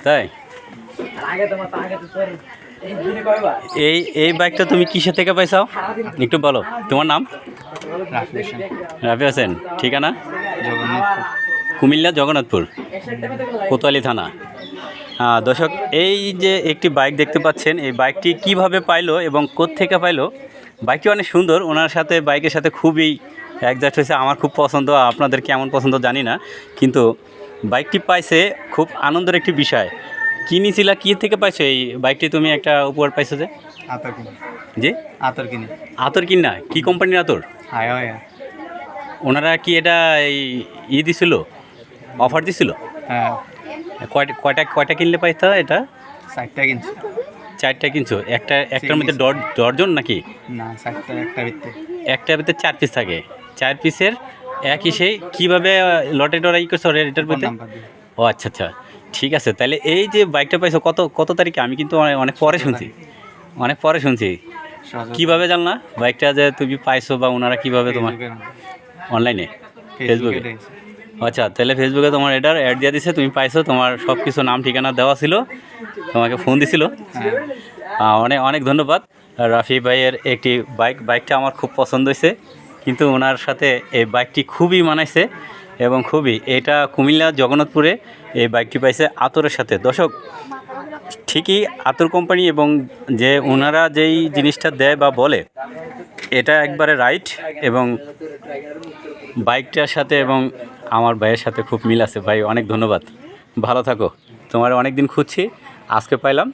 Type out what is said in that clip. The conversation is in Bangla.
তাই এই বাইকটা তুমি কিসে থেকে পাইছাও একটু বলো। তোমার নাম? রাফি হোসেন। ঠিকানা? কুমিল্লা জগন্নাথপুর, কোতোয়ালি থানা। দর্শক, এই যে একটি বাইক দেখতে পাচ্ছেন, এই বাইকটি কিভাবে পাইলো এবং কোত্থেকে পাইলো। বাইকটি অনেক সুন্দর, ওনার সাথে বাইকের সাথে খুবই একজাস্ট হয়েছে। আমার খুব পছন্দ, আপনাদের কেমন পছন্দ জানি না, কিন্তু বাইকটি পাইছে খুব আনন্দের একটি বিষয়। কিনেছিলা কী থেকে পাইছো এই বাইকটি? তুমি একটা উপহার পাইছো যে আতর কিনে। জি আতর কিনে। আতর কিনা? কী কোম্পানির আতর? হায় হায়। ওনারা কি এটা এই দিছিল, অফার দিছিল? হ্যাঁ, কয়টা কিনলে পাইতা এটা? 4টা কিনছি। 4টা কিনছো? একটার মধ্যে ডর্জন নাকি? না, 4টা একটা ভিতরে। একটার ভিতরে 4 পিস থাকে। 4 পিসের একই সেই কীভাবে লটে ডরা করছো এটার ভিতরে? ও আচ্ছা আচ্ছা, ঠিক আছে। তাহলে এই যে বাইকটা পাইছো কত তারিখে? আমি কিন্তু অনেক পরে শুনছি। কীভাবে জানলা বাইকটা যে তুমি পাইছো, বা ওনারা কীভাবে তোমার? অনলাইনে, ফেসবুকে। আচ্ছা, তাহলে ফেসবুকে তোমার এটার অ্যাড দিয়ে দিছে, তুমি পাইছো, তোমার সব কিছু নাম ঠিকানা দেওয়া ছিল, তোমাকে ফোন দিছিল। অনেক অনেক ধন্যবাদ রাফি ভাইয়ের একটি বাইকটা আমার খুব পছন্দ হয়েছে, কিন্তু ওনার সাথে এই বাইকটি খুবই মানাইছে এবং খুবই, এটা কুমিল্লা জগন্নাথপুরে এই বাইকটি পাইছে আতরের সাথে। দর্শক, ঠিকই আতর কোম্পানি এবং যে ওনারা যেই জিনিসটা দেয় বা বলে, এটা একবারে রাইট। এবং বাইকটার সাথে এবং আমার ভাইয়ের সাথে খুব মিল আছে। ভাই অনেক ধন্যবাদ, ভালো থাকো। তোমার অনেক দিন খুঁজছি, আজকে পাইলাম।